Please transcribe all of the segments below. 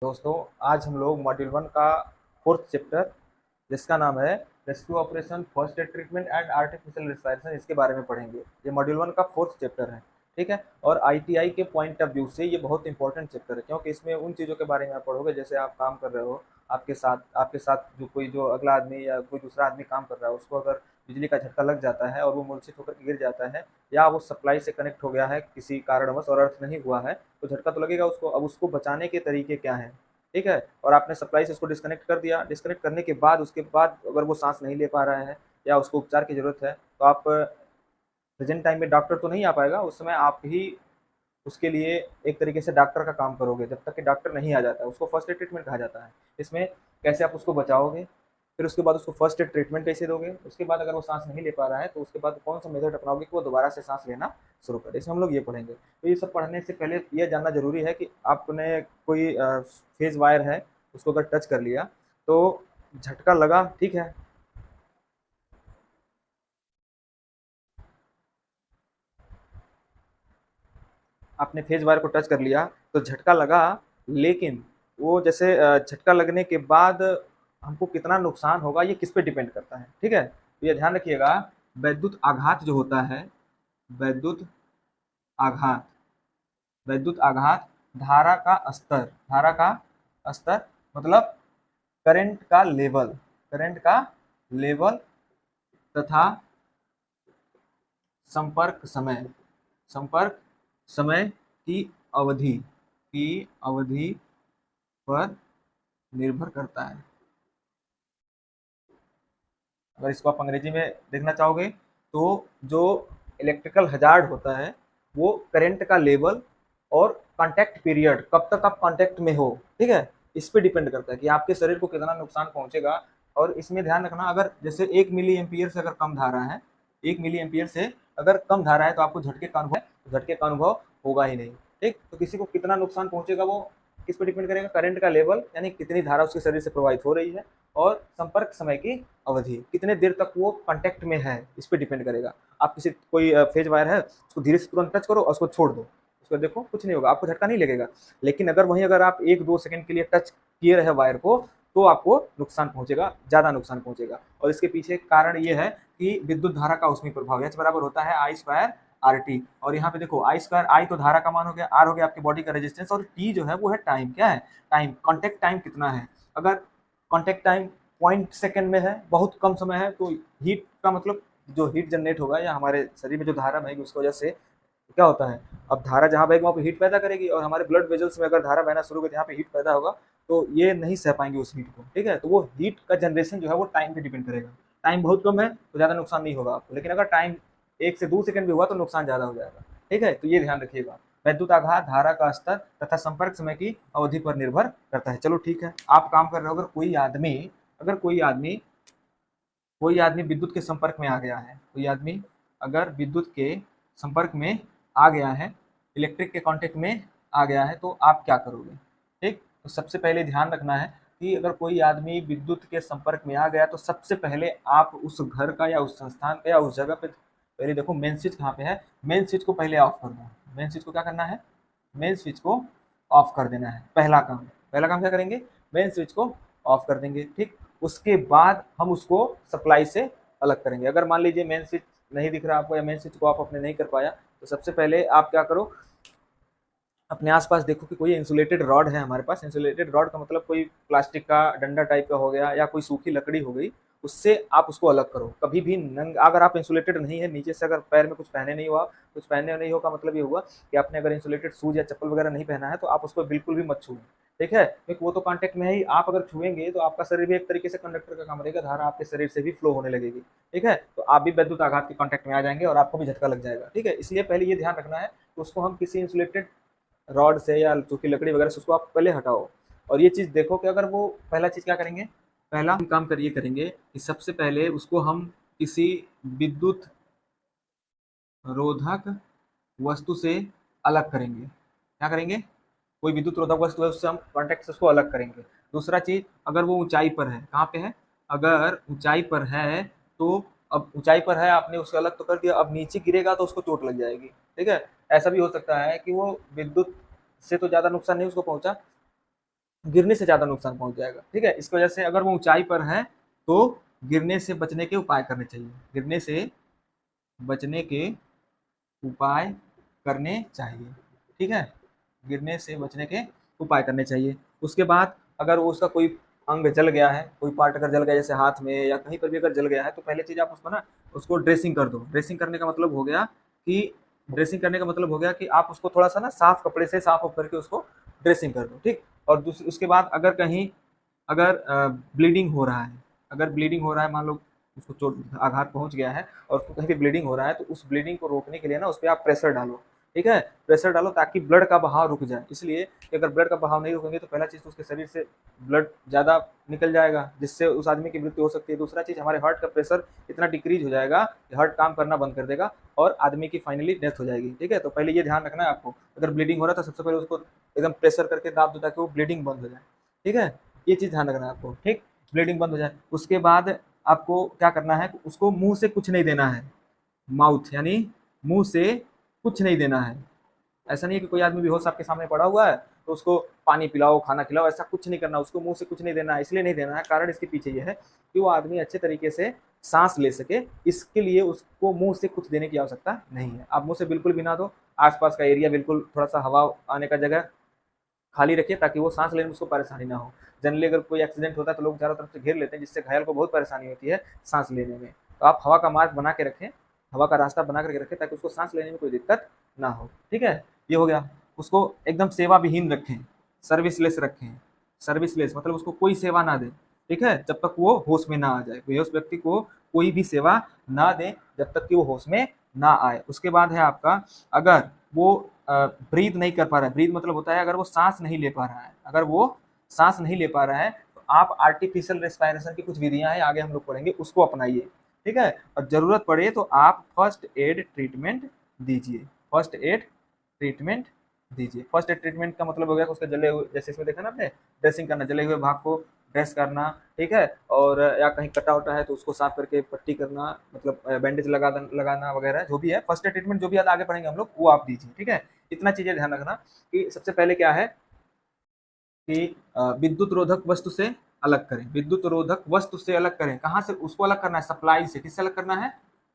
दोस्तों, आज हम लोग मॉड्यूल 1 का फोर्थ चैप्टर जिसका नाम है rescue operation, first aid treatment and artificial respiration, इसके बारे में पढ़ेंगे। ये मॉड्यूल 1 का फोर्थ चैप्टर है, ठीक है। और आईटीआई के पॉइंट ऑफ व्यू से ये बहुत इंपॉर्टेंट चैप्टर है, क्योंकि इसमें उन चीज़ों के बारे में आप पढ़ोगे जैसे आप काम कर रहे हो, आपके साथ जो अगला आदमी या कोई दूसरा आदमी काम कर रहा है, उसको अगर बिजली का झटका लग जाता है और वो मूर्छित होकर गिर जाता है, या वो सप्लाई से कनेक्ट हो गया है किसी कारणवश और अर्थ नहीं हुआ है, तो झटका तो लगेगा उसको। अब उसको बचाने के तरीके क्या हैं, ठीक है। और आपने सप्लाई से उसको डिस्कनेक्ट कर दिया, डिस्कनेक्ट करने के बाद उसके बाद अगर वो सांस नहीं ले पा रहा है या उसको उपचार की ज़रूरत है, तो आप प्रेजेंट टाइम में डॉक्टर तो नहीं आ पाएगा, उस समय आप ही उसके लिए एक तरीके से डॉक्टर का काम करोगे। जब तक कि डॉक्टर नहीं आ जाता है, उसको फर्स्ट एड ट्रीटमेंट कहा जाता है। इसमें कैसे आप उसको बचाओगे, फिर उसके बाद उसको फर्स्ट एड ट्रीटमेंट कैसे दोगे, उसके बाद अगर वो सांस नहीं ले पा रहा है तो उसके बाद कौन सा मेथड अपनाओगे कि वो दोबारा से सांस लेना शुरू करे। इसमें हम लोग ये पढ़ेंगे। तो ये सब पढ़ने से पहले ये जानना जरूरी है कि आपने कोई फेज वायर है, उसको अगर टच कर लिया तो झटका लगा, ठीक है। आपने फेज वायर को टच कर लिया तो झटका लगा, लेकिन वो जैसे झटका लगने के बाद हमको कितना नुकसान होगा ये किस पे डिपेंड करता है, ठीक है। तो ये ध्यान रखिएगा, वैद्युत आघात जो होता है, वैद्युत आघात, वैद्युत आघात, धारा का स्तर मतलब करंट का लेवल तथा संपर्क समय संपर्क समय की अवधि पर निर्भर करता है। अगर इसको आप अंग्रेजी में देखना चाहोगे तो जो इलेक्ट्रिकल हजार्ड होता है वो करंट का लेवल और कांटेक्ट पीरियड, कब तक आप कांटेक्ट में हो, ठीक है, इस पे डिपेंड करता है कि आपके शरीर को कितना नुकसान पहुंचेगा। और इसमें ध्यान रखना, अगर जैसे 1 मिली एम्पियर से अगर कम धारा है, 1 मिली एम्पियर से अगर कम धारा है तो आपको झटके का अनुभव होगा ही नहीं, ठीक। तो किसी को कितना नुकसान पहुंचेगा वो किस पे डिपेंड करेगा, करंट का लेवल यानी कितनी धारा उसके शरीर से प्रवाहित हो रही है, और संपर्क समय की अवधि, कितने देर तक वो कांटेक्ट में है, इस पे डिपेंड करेगा। आप किसी कोई फेज वायर है, उसको धीरे से तुरंत टच करो और उसको छोड़ दो, उसको देखो कुछ नहीं होगा, आपको झटका नहीं लगेगा। लेकिन अगर आप 1-2 सेकंड के लिए टच किए रहे वायर को, तो आपको नुकसान पहुंचेगा, ज्यादा नुकसान पहुंचेगा। और इसके पीछे कारण ये है कि विद्युत धारा का उसमें प्रभाव एच बराबर होता है आई स्क्वायर आर टी। और यहाँ पे देखो आई स्क्वायर, आई तो धारा का मान हो गया, आर हो गया आपकी बॉडी का रेजिस्टेंस, और टी जो है वो है टाइम। क्या है? टाइम, कॉन्टेक्ट टाइम कितना है। अगर कॉन्टेक्ट टाइम 0.सेकंड में है, बहुत कम समय है, तो हीट का मतलब जो हीट जनरेट होगा या हमारे शरीर में जो धारा बहेगी उसकी वजह से क्या होता है, अब धारा जहाँ बहेगी वहाँ पे हीट पैदा करेगी, और हमारे ब्लड वेजल्स में अगर धारा बहना शुरू होगी तो यहाँ पे हीट पैदा होगा, तो ये नहीं सह पाएंगे उस हीट को, ठीक है। तो वो हीट का जनरेशन जो है वो टाइम पे डिपेंड करेगा। टाइम बहुत कम है तो ज़्यादा नुकसान नहीं होगा आपको, लेकिन अगर टाइम 1 से 2 सेकंड भी हुआ तो नुकसान ज़्यादा हो जाएगा, ठीक है। तो ये ध्यान रखिएगा, वैद्युत आघात धारा का स्तर तथा संपर्क समय की अवधि पर निर्भर करता है। चलो ठीक है, आप काम कर रहे हो, अगर कोई आदमी विद्युत के संपर्क में आ गया है, कोई आदमी अगर विद्युत के संपर्क में आ गया है, इलेक्ट्रिक के कांटेक्ट में आ गया है, तो आप क्या करोगे, ठीक। तो सबसे पहले ध्यान रखना है कि अगर कोई आदमी विद्युत के संपर्क में आ गया तो सबसे पहले आप उस घर का या उस संस्थान का या उस जगह पे पहले देखो मेन स्विच कहाँ पे है, मेन स्विच को पहले ऑफ कर दो। मेन स्विच को क्या करना है, मेन स्विच को ऑफ कर देना है। पहला काम क्या करेंगे, मेन स्विच को ऑफ कर देंगे, ठीक। उसके बाद हम उसको सप्लाई से अलग करेंगे। अगर मान लीजिए मेन स्विच नहीं दिख रहा आपको या मेन स्विच को ऑफ आपने नहीं कर पाया, तो सबसे पहले आप क्या करो, अपने आसपास देखो कि कोई इंसुलेटेड रॉड है हमारे पास। इंसुलेटेड रॉड का मतलब कोई प्लास्टिक का डंडा टाइप का हो गया या कोई सूखी लकड़ी हो गई, उससे आप उसको अलग करो। कभी भी अगर आप इंसुलेटेड नहीं है, नीचे से अगर पैर में कुछ पहने नहीं हो का मतलब ये हुआ कि आपने अगर इंसुलेटेड शूज या चप्पल वगैरह नहीं पहना है, तो आप उसको बिल्कुल भी मत छुएं, ठीक है, क्योंकि वो तो कांटेक्ट में है ही। आप अगर छुएंगे तो आपका शरीर भी एक तरीके से कंडक्टर का काम करेगा, धारा आपके शरीर से भी फ्लो होने लगेगी, ठीक है। तो आप भी विद्युत आघात के कांटेक्ट में आ जाएंगे और आपको भी झटका लग जाएगा, ठीक है। इसलिए पहले ये ध्यान रखना है कि उसको हम किसी इंसुलेटेड रॉड से या सूखी लकड़ी वगैरह से उसको आप पहले हटाओ। और ये चीज़ देखो कि अगर वो पहला चीज़ क्या करेंगे, पहला हम काम करिए करेंगे कि सबसे पहले उसको हम किसी विद्युत रोधक वस्तु से अलग करेंगे। क्या करेंगे, कोई विद्युत रोधक वस्तु है उससे हम कॉन्टेक्ट से उसको अलग करेंगे। दूसरा चीज़, अगर वो ऊंचाई पर है, कहाँ पे है, अगर ऊंचाई पर है तो अब ऊंचाई पर है, आपने उससे अलग तो कर दिया, अब नीचे गिरेगा तो उसको चोट लग जाएगी, ठीक है। ऐसा भी हो सकता है कि वो विद्युत से तो ज़्यादा नुकसान नहीं उसको पहुंचा, गिरने से ज़्यादा नुकसान पहुंच जाएगा। ठीक है, इस वजह से अगर वो ऊंचाई पर है तो गिरने से बचने के उपाय करने चाहिए, गिरने से बचने के उपाय करने चाहिए। ठीक है, गिरने से बचने के उपाय करने चाहिए। उसके बाद अगर वो उसका कोई अंग जल गया है, कोई पार्ट अगर जल गया जैसे हाथ में या कहीं पर भी अगर जल गया है, तो पहले चीज़ आप उसको ना उसको ड्रेसिंग कर दो। ड्रेसिंग करने का मतलब हो गया कि ड्रेसिंग करने का मतलब हो गया कि आप उसको थोड़ा सा ना साफ कपड़े से साफ ऑफ करके उसको ड्रेसिंग कर दो। ठीक, और उसके बाद अगर कहीं अगर ब्लीडिंग हो रहा है, अगर ब्लीडिंग हो रहा है, मान लो उसको चोट आघात पहुंच गया है और उसको कहीं पे ब्लीडिंग हो रहा है, तो उस ब्लीडिंग को रोकने के लिए ना उस पर आप प्रेशर डालो। ठीक है, प्रेशर डालो ताकि ब्लड का बहाव रुक जाए। इसलिए कि अगर ब्लड का बहाव नहीं रुकेंगे तो पहला चीज़ तो उसके शरीर से ब्लड ज़्यादा निकल जाएगा, जिससे उस आदमी की मृत्यु हो सकती है। दूसरा चीज़, हमारे हार्ट का प्रेशर इतना डिक्रीज हो जाएगा कि हार्ट काम करना बंद कर देगा और आदमी की फाइनली डेथ हो जाएगी। ठीक है, तो पहले ये ध्यान रखना है आपको, अगर ब्लीडिंग हो रहा है तो सबसे पहले उसको एकदम प्रेशर करके दाब दो ताकि वो ब्लीडिंग बंद हो जाए। ठीक है, ये चीज़ ध्यान रखना है आपको। ठीक, ब्लीडिंग बंद हो जाए उसके बाद आपको क्या करना है, उसको मुंह से कुछ नहीं देना है। माउथ यानी मुंह से कुछ नहीं देना है। ऐसा नहीं है कि कोई आदमी बेहोश आपके सामने पड़ा हुआ है तो उसको पानी पिलाओ, खाना खिलाओ, ऐसा कुछ नहीं करना। उसको मुंह से कुछ नहीं देना है। इसलिए नहीं देना है, कारण इसके पीछे ये है कि वो आदमी अच्छे तरीके से सांस ले सके, इसके लिए उसको मुंह से कुछ देने की आवश्यकता नहीं है। आप मुंह से बिल्कुल भी ना दो। आसपास का एरिया बिल्कुल थोड़ा सा हवा आने का जगह खाली रखिए ताकि वो सांस लेने में उसको परेशानी ना हो। जनरली अगर कोई एक्सीडेंट होता है तो लोग चारों तरफ से घेर लेते हैं, जिससे घायल को बहुत परेशानी होती है सांस लेने में। तो आप हवा का मार्ग बना के रखें, हवा का रास्ता बना करके रखें ताकि उसको सांस लेने में कोई दिक्कत ना हो। ठीक है, ये हो गया। उसको एकदम सेवा विहीन रखें, सर्विसलेस रखें। सर्विसलेस मतलब उसको कोई सेवा ना दें। ठीक है, जब तक वो होश में ना आ जाए। बेहोश व्यक्ति को कोई भी सेवा ना दें जब तक कि वो होश में ना आए। उसके बाद है आपका, अगर वो ब्रीथ नहीं कर पा रहा है, ब्रीथ मतलब होता है अगर वो सांस नहीं ले पा रहा है, अगर वो सांस नहीं ले पा रहा है तो आप आर्टिफिशियल रेस्पिरेशन की कुछ विधियां हैं, आगे हम लोग पढ़ेंगे, उसको अपनाइए। ठीक है, और जरूरत पड़े तो आप फर्स्ट एड ट्रीटमेंट दीजिए। फर्स्ट एड ट्रीटमेंट दीजिए। फर्स्ट एड ट्रीटमेंट का मतलब हो गया कि उसके जले हुए, जैसे इसमें देखा ना आपने, ड्रेसिंग करना, जले हुए भाग को ड्रेस करना। ठीक है, और या कहीं कटा उटा है तो उसको साफ करके पट्टी करना, मतलब बैंडेज लगाना वगैरह जो भी है, फर्स्ट एड ट्रीटमेंट जो भी आगे पढ़ेंगे हम लोग, वो आप दीजिए। ठीक है, इतना चीजें ध्यान रखना कि सबसे पहले क्या है कि विद्युत रोधक वस्तु से अलग करें। विद्युत रोधक वस्तु से अलग करें, कहाँ से उसको अलग करना है, सप्लाई से। किससे अलग करना है,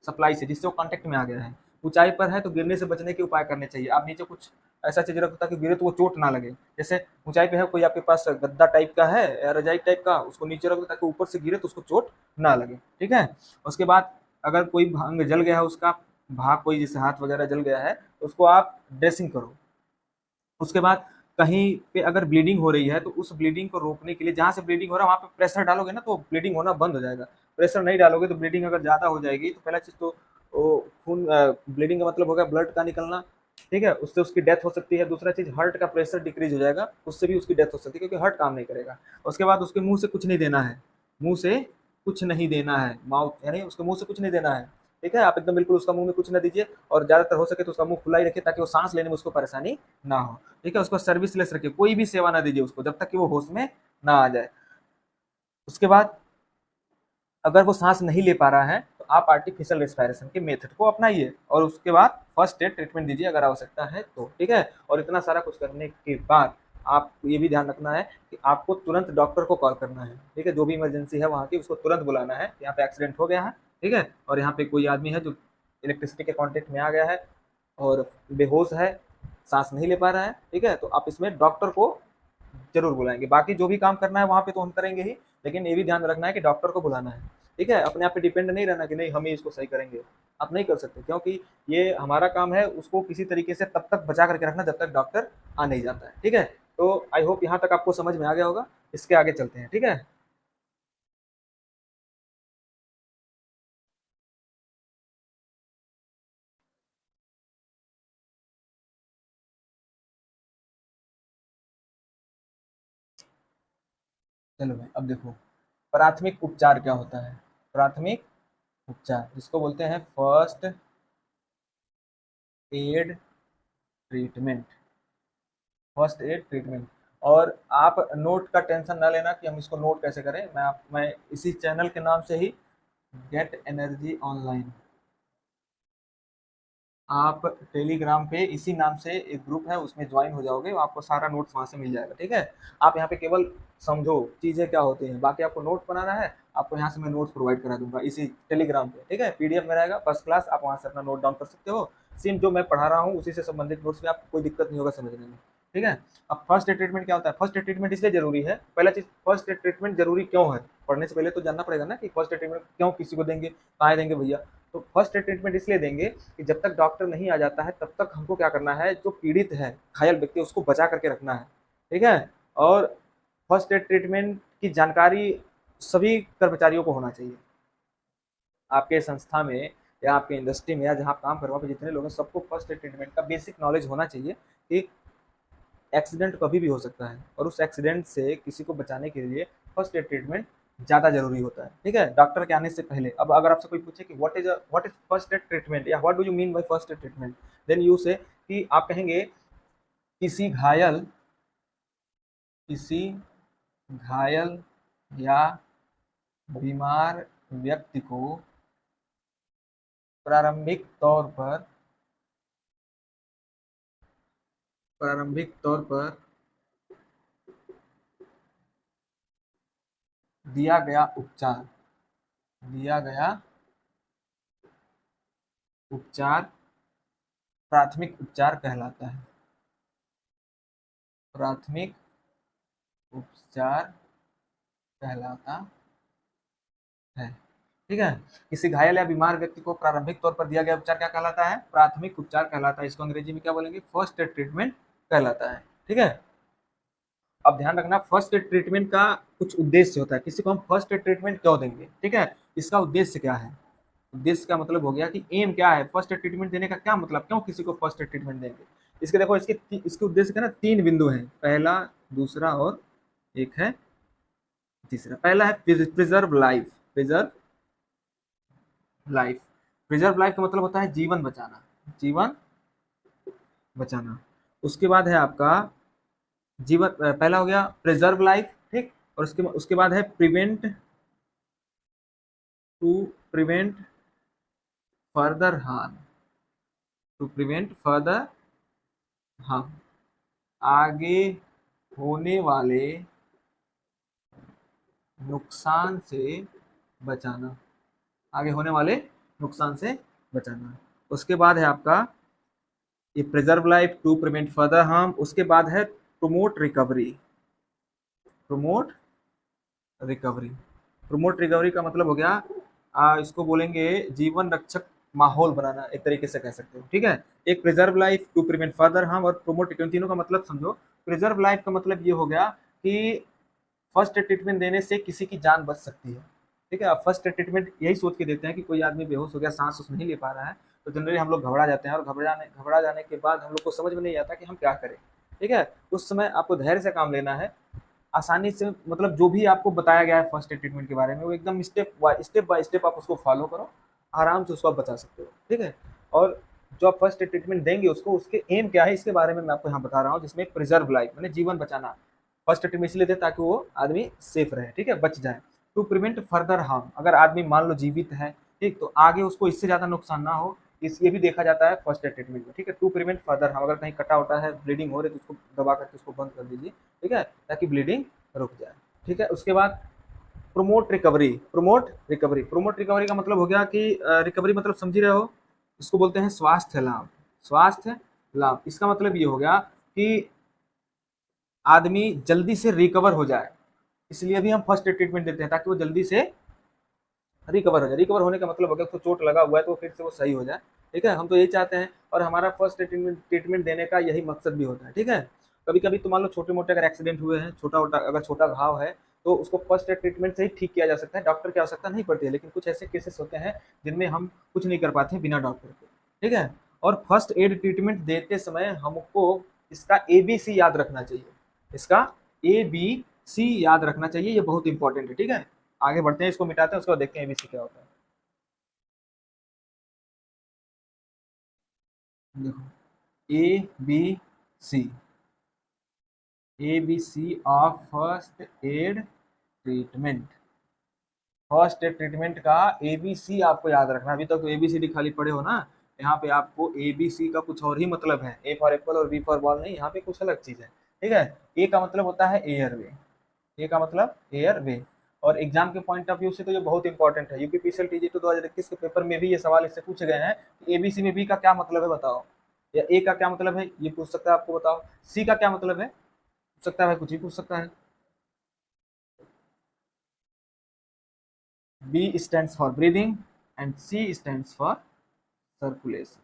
सप्लाई से, जिससे वो कांटेक्ट में आ गया है। ऊंचाई पर है तो गिरने से बचने के उपाय करने चाहिए। आप नीचे कुछ ऐसा चीज रखो ताकि गिरे तो वो चोट ना लगे। जैसे ऊंचाई पे है, कोई आपके पास गद्दा टाइप का है या रजाई टाइप का, उसको नीचे रखो ताकि ऊपर से गिरे तो उसको चोट ना लगे। ठीक है, उसके बाद अगर कोई अंग जल गया है उसका, भाग कोई जैसे हाथ वगैरह जल गया है तो उसको आप ड्रेसिंग करो। उसके बाद कहीं पे अगर ब्लीडिंग हो रही है तो उस ब्लीडिंग को रोकने के लिए, जहाँ से ब्लीडिंग हो रहा है वहाँ पे प्रेशर डालोगे ना तो ब्लीडिंग होना बंद हो जाएगा। प्रेशर नहीं डालोगे तो ब्लीडिंग अगर ज़्यादा हो जाएगी तो पहला चीज़ तो वो खून, ब्लीडिंग का मतलब होगा ब्लड का निकलना। ठीक है, उससे उसकी डेथ हो सकती है। दूसरा चीज़, हार्ट का प्रेशर डिक्रीज हो जाएगा, उससे भी उसकी डेथ हो सकती है क्योंकि हार्ट काम नहीं करेगा। उसके बाद उसके मुंह से कुछ नहीं देना है, मुंह से कुछ नहीं देना है, माउथ यानी उसके मुंह से कुछ नहीं देना है। ठीक है, आप एकदम बिल्कुल उसका मुंह में कुछ ना दीजिए और ज़्यादातर हो सके तो उसका मुंह खुला ही रखिए ताकि वो सांस लेने में उसको परेशानी ना हो। ठीक है, उसको सर्विसलेस रखिए, कोई भी सेवा ना दीजिए उसको जब तक कि वो होश में ना आ जाए। उसके बाद अगर वो सांस नहीं ले पा रहा है तो आप आर्टिफिशियल रेस्पिरेशन के मेथड को अपनाइए और उसके बाद फर्स्ट एड ट्रीटमेंट दीजिए अगर आवश्यकता है तो। ठीक है, और इतना सारा कुछ करने के बाद आपको ये भी ध्यान रखना है कि आपको तुरंत डॉक्टर को कॉल करना है। ठीक है, जो भी इमरजेंसी है वहाँ की, उसको तुरंत बुलाना है, यहाँ पे एक्सीडेंट हो गया है। ठीक है, और यहाँ पे कोई आदमी है जो इलेक्ट्रिसिटी के कॉन्टेक्ट में आ गया है और बेहोश है, सांस नहीं ले पा रहा है। ठीक है, तो आप इसमें डॉक्टर को जरूर बुलाएंगे। बाकी जो भी काम करना है वहाँ पे तो हम करेंगे ही, लेकिन ये भी ध्यान रखना है कि डॉक्टर को बुलाना है। ठीक है, अपने आप पे डिपेंड नहीं रहना कि नहीं हम ही इसको सही करेंगे। आप नहीं कर सकते क्योंकि ये हमारा काम है उसको किसी तरीके से तब तक बचा करके रखना जब तक डॉक्टर आ नहीं जाता है। ठीक है, तो आई होप यहाँ तक आपको समझ में आ गया होगा। इसके आगे चलते हैं। ठीक है, चलो भाई, अब देखो प्राथमिक उपचार क्या होता है। प्राथमिक उपचार जिसको बोलते हैं first aid treatment. First aid treatment. और आप नोट का टेंशन ना लेना कि हम इसको नोट कैसे करें। मैं इसी चैनल के नाम से ही, गेट एनर्जी ऑनलाइन, आप टेलीग्राम पे इसी नाम से एक ग्रुप है, उसमें ज्वाइन हो जाओगे, आपको सारा नोट्स वहाँ से मिल जाएगा। ठीक है, आप यहाँ पे केवल समझो चीज़ें क्या होती हैं, बाकी आपको नोट्स बनाना है, आपको यहाँ से मैं नोट्स प्रोवाइड करा दूंगा इसी टेलीग्राम पे। ठीक है, पीडीएफ में रहेगा फर्स्ट क्लास, आप वहाँ से अपना नोट डाउन कर सकते हो। सेम जो मैं पढ़ा रहा हूँ उसी से संबंधित नोट्स में आपको कोई दिक्कत नहीं होगा समझने में। ठीक है, अब फर्स्ट एड ट्रीटमेंट क्या होता है? फर्स्ट एड ट्रीटमेंट इसलिए जरूरी है, पहला चीज फर्स्ट एड ट्रीटमेंट जरूरी क्यों है, पढ़ने से पहले तो जानना पड़ेगा ना कि फर्स्ट एड ट्रीटमेंट क्यों किसी को देंगे, कहाँ देंगे भैया। तो फर्स्ट एड ट्रीटमेंट इसलिए देंगे कि जब तक डॉक्टर नहीं आ जाता है तब तक हमको क्या करना है, जो पीड़ित है, घायल व्यक्ति, उसको बचा करके रखना है। ठीक है, और फर्स्ट एड ट्रीटमेंट की जानकारी सभी कर्मचारियों को होना चाहिए। आपके संस्था में या आपके इंडस्ट्री में या जहाँ आप काम कर रहे हो जितने लोग हैं, सबको फर्स्ट एड ट्रीटमेंट का बेसिक नॉलेज होना चाहिए कि एक्सीडेंट कभी भी हो सकता है, और उस एक्सीडेंट से किसी को बचाने के लिए फर्स्ट एड ट्रीटमेंट ज़्यादा जरूरी होता है। ठीक है, डॉक्टर के आने से पहले। अब अगर आपसे कोई पूछे कि what is first aid treatment या what do you mean by first aid treatment, then you say कि आप कहेंगे किसी घायल किसी घायल या बीमार व्यक्ति को प्रारंभिक तौर पर प्रारंभिक तौर पर दिया गया उपचार दिया गया उपचार प्राथमिक उपचार कहलाता है। प्राथमिक उपचार कहलाता है। ठीक है, किसी घायल या बीमार व्यक्ति को प्रारंभिक तौर पर दिया गया उपचार क्या कहलाता है? प्राथमिक उपचार कहलाता है। इसको अंग्रेजी में क्या बोलेंगे? फर्स्ट एड ट्रीटमेंट कहलाता है। ठीक है, अब ध्यान रखना, फर्स्ट एड ट्रीटमेंट का कुछ उद्देश्य होता है। किसी को हम फर्स्ट एड ट्रीटमेंट क्यों देंगे? ठीक है, इसका उद्देश्य क्या है? उद्देश्य का मतलब हो गया कि एम क्या है, फर्स्ट एड ट्रीटमेंट देने का क्या मतलब, क्यों किसी को फर्स्ट एड ट्रीटमेंट देंगे। इसके देखो, इसके उद्देश्य का ना 3 बिंदु हैं, पहला, दूसरा और एक है तीसरा। पहला है प्रिजर्व लाइफ। प्रिजर्व लाइफ का मतलब होता है जीवन बचाना, जीवन बचाना। उसके बाद है आपका जीवन, पहला हो गया प्रिजर्व लाइफ। ठीक, और उसके बाद है to prevent further harm to prevent further harm, आगे होने वाले नुकसान से बचाना, आगे होने वाले नुकसान से बचाना। उसके बाद है आपका ये preserve life, to prevent further harm. उसके बाद है promote recovery. Promote recovery promote recovery का मतलब हो गया, इसको बोलेंगे जीवन रक्षक माहौल बनाना, एक तरीके से कह सकते हो। ठीक है, एक preserve life, to prevent further harm और प्रोमोट रिकवरी, तीनों का मतलब समझो। प्रिजर्व लाइफ का मतलब ये हो गया कि फर्स्ट एड ट्रीटमेंट देने से किसी की जान बच सकती है। ठीक है, अब फर्स्ट एड ट्रीटमेंट यही सोच के देते हैं कि कोई आदमी बेहोश हो गया, सांस उस नहीं ले पा रहा है, तो जनरली हम लोग घबरा जाते हैं, और घबरा जाने के बाद हम लोग को समझ में नहीं आता कि हम क्या करें। ठीक है, उस समय आपको धैर्य से काम लेना है, आसानी से, मतलब जो भी आपको बताया गया है फर्स्ट एड ट्रीटमेंट के बारे में, वो एकदम स्टेप बाय स्टेप आप उसको फॉलो करो, आराम से उसको आप बचा सकते हो। ठीक है, और जो आप फर्स्ट एड ट्रीटमेंट देंगे उसको, उसके एम क्या है इसके बारे में मैं आपको यहाँ बता रहा हूँ, जिसमें प्रिजर्व लाइफ मैंने जीवन बचाना। फर्स्ट एड ट्रीटमेंट इसलिए दे ताकि वो आदमी सेफ रहे, ठीक है, बच जाए। टू प्रिवेंट फर्दर हार्म, अगर आदमी मान लो जीवित है, ठीक, तो आगे उसको इससे ज्यादा नुकसान ना हो, इस ये भी देखा जाता है फर्स्ट एड ट्रीटमेंट में। ठीक है, टू प्रिवेंट फर्दर हार्म, अगर कहीं कटा उटा है, ब्लीडिंग हो रही है, तो उसको दबा करके उसको बंद कर दीजिए। ठीक है, ताकि ब्लीडिंग रुक जाए। ठीक है, उसके बाद प्रोमोट रिकवरी का मतलब हो गया कि रिकवरी मतलब समझ ही रहे हो, इसको बोलते हैं स्वास्थ्य लाभ। स्वास्थ्य लाभ, इसका मतलब ये हो गया कि आदमी जल्दी से रिकवर हो जाए, इसलिए भी हम फर्स्ट एड ट्रीटमेंट देते हैं, ताकि वो जल्दी से रिकवर हो जाए। रिकवर होने का मतलब हो गया उसको चोट लगा हुआ है तो फिर से वो सही हो जाए। ठीक है, हम तो यही चाहते हैं, और हमारा फर्स्ट एड ट्रीटमेंट देने का यही मकसद भी होता है। ठीक है, कभी कभी तो मान लो छोटे मोटे अगर एक्सीडेंट हुए हैं, अगर छोटा घाव है, तो उसको फर्स्ट एड ट्रीटमेंट से ही ठीक किया जा सकता है, डॉक्टर की आवश्यकता नहीं पड़ती है। लेकिन कुछ ऐसे केसेस होते हैं जिनमें हम कुछ नहीं कर पाते बिना डॉक्टर के। ठीक है, और फर्स्ट एड ट्रीटमेंट देते समय हमको इसका ABC याद रखना चाहिए, इसका ABC याद रखना चाहिए, ये बहुत इंपॉर्टेंट है। ठीक है, आगे बढ़ते हैं, इसको मिटाते हैं, उसके बाद देखते हैं ABC क्या होता है। देखो, ABC ABC of first aid treatment. First aid treatment का ABC आपको याद रखना। अभी तक तो ABCD खाली पढ़े हो ना, यहाँ पे आपको ए बी सी का कुछ और ही मतलब है, ए फॉर एप्पल और बी फॉर बॉल नहीं, यहाँ पे कुछ अलग चीज है। ठीक है, ए का मतलब होता है एयरवे, ए का मतलब एयरवे। और एग्जाम के पॉइंट ऑफ व्यू से तो ये बहुत इंपॉर्टेंट है, यूपीपीसीएल टीजी 2021 के पेपर में भी ये सवाल इससे पूछे गए हैं, एबीसी में बी का क्या मतलब है बताओ, या ए का क्या मतलब है ये पूछ सकता है आपको, बताओ सी का क्या मतलब है पूछ सकता है, कुछ ही पूछ सकता है। B stands for breathing and C stands for circulation.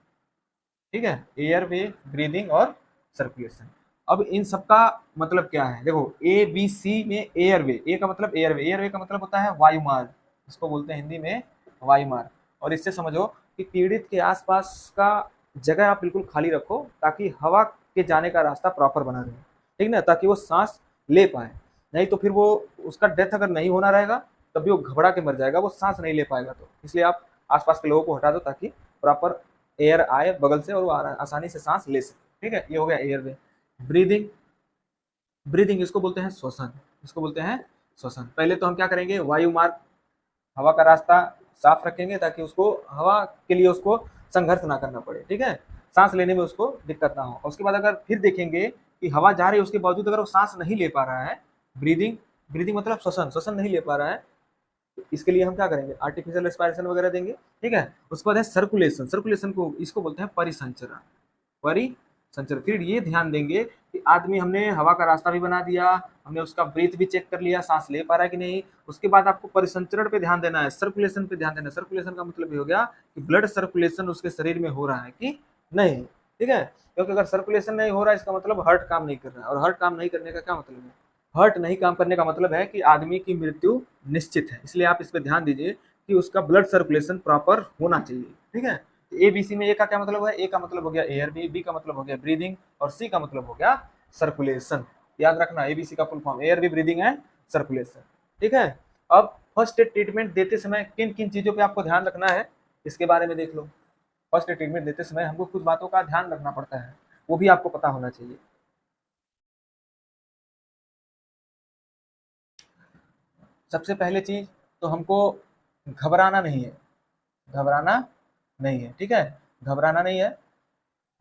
ठीक है, एयरवे, ब्रीदिंग और सर्कुलेशन। अब इन सबका मतलब क्या है, देखो ए बी सी में एयरवे, ए का मतलब एयरवे, एयरवे का मतलब होता है वायुमार्ग, इसको बोलते हैं हिंदी में वायुमार्ग। और इससे समझो कि पीड़ित के आसपास का जगह आप बिल्कुल खाली रखो ताकि हवा के जाने का रास्ता प्रॉपर बना रहे, ठीक ना, ताकि वो सांस ले पाए। नहीं तो फिर वो उसका डेथ अगर नहीं होना रहेगा तब भी वो घबरा के मर जाएगा, वो सांस नहीं ले पाएगा। तो इसलिए आप आसपास के लोगों को हटा दो ताकि प्रॉपर एयर आए बगल से और वो आसानी से सांस ले सके। ठीक है, ये हो गया एयरवे। ब्रीदिंग, ब्रीदिंग इसको बोलते हैं श्वसन, इसको बोलते हैं श्वसन। पहले तो हम क्या करेंगे, वायु मार्ग, हवा का रास्ता साफ रखेंगे ताकि उसको हवा के लिए उसको संघर्ष ना करना पड़े, ठीक है, सांस लेने में उसको दिक्कत ना हो। उसके बाद अगर फिर देखेंगे कि हवा जा रही है उसके बावजूद अगर वो सांस नहीं ले पा रहा है, ब्रीदिंग, ब्रीदिंग मतलब श्वसन, श्वसन नहीं ले पा रहा है, तो इसके लिए हम क्या करेंगे, आर्टिफिशियल रेस्पिरेशन वगैरह देंगे। ठीक है, उसके बाद है सर्कुलेशन, सर्कुलेशन को इसको बोलते हैं परिसंचरण, परिसंचरण। फिर ये ध्यान देंगे कि आदमी हमने हवा का रास्ता भी बना दिया, हमने उसका ब्रीथ भी चेक कर लिया, सांस ले पा रहा है कि नहीं, उसके बाद आपको परिसंचरण पे ध्यान देना है, सर्कुलेशन पे ध्यान देना है। सर्कुलेशन का मतलब ये हो गया कि ब्लड सर्कुलेशन उसके शरीर में हो रहा है कि नहीं। ठीक है, क्योंकि अगर सर्कुलेशन नहीं हो रहा है इसका मतलब हार्ट काम नहीं कर रहा है, और हार्ट काम नहीं करने का क्या मतलब है, हार्ट नहीं काम करने का मतलब है कि आदमी की मृत्यु निश्चित है। इसलिए आप इस पर ध्यान दीजिए कि उसका ब्लड सर्कुलेशन प्रॉपर होना चाहिए। ठीक है, ए बी सी में ए का क्या मतलब है, ए का मतलब हो गया एयर, बी का मतलब हो गया ब्रीदिंग, और सी का मतलब हो गया सर्कुलेशन। याद रखना, एबीसी का full form air, B, breathing and circulation. ठीक है, अब फर्स्ट एड ट्रीटमेंट देते समय किन किन चीजों पे आपको ध्यान रखना है इसके बारे में देख लो। फर्स्ट एड ट्रीटमेंट देते समय हमको कुछ बातों का ध्यान रखना पड़ता है, वो भी आपको पता होना चाहिए। सबसे पहले चीज तो हमको घबराना नहीं है, घबराना नहीं है। ठीक है, घबराना नहीं है,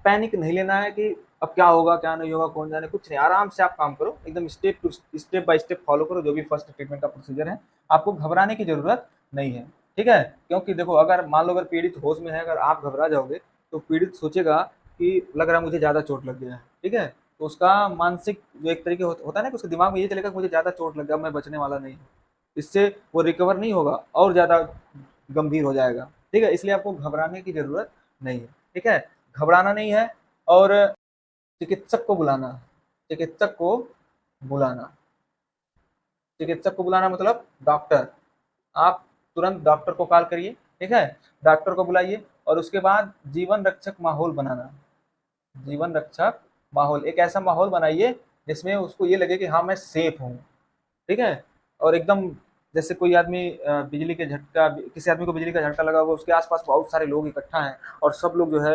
पैनिक नहीं लेना है कि अब क्या होगा क्या नहीं होगा कौन जाने, कुछ नहीं, आराम से आप काम करो, एकदम step to step by step follow करो जो भी फर्स्ट ट्रीटमेंट का प्रोसीजर है। आपको घबराने की जरूरत नहीं है। ठीक है, क्योंकि देखो अगर मान लो अगर पीड़ित होश में है, अगर आप घबरा जाओगे तो पीड़ित सोचेगा कि लग रहा है मुझे ज्यादा चोट लग गया है। ठीक है, तो उसका मानसिक जो एक तरीके होता है ना कि उसके दिमाग में ये चलेगा कि मुझे ज्यादा चोट लग गया, मैं बचने वाला नहीं हूँ, इससे वो रिकवर नहीं होगा और ज्यादा गंभीर हो जाएगा। ठीक है, इसलिए आपको घबराने की जरूरत नहीं है। ठीक है, घबराना नहीं है। और चिकित्सक को बुलाना, चिकित्सक को बुलाना, चिकित्सक को बुलाना मतलब डॉक्टर, आप तुरंत डॉक्टर को कॉल करिए। ठीक है, डॉक्टर को बुलाइए, और उसके बाद जीवन रक्षक माहौल बनाना, जीवन रक्षक माहौल, एक ऐसा माहौल बनाइए जिसमें उसको ये लगे कि हाँ मैं सेफ हूँ। ठीक है, और एकदम जैसे कोई आदमी बिजली के झटका, किसी आदमी को बिजली का झटका लगा हुआ, उसके आसपास बहुत सारे लोग इकट्ठा हैं और सब लोग जो है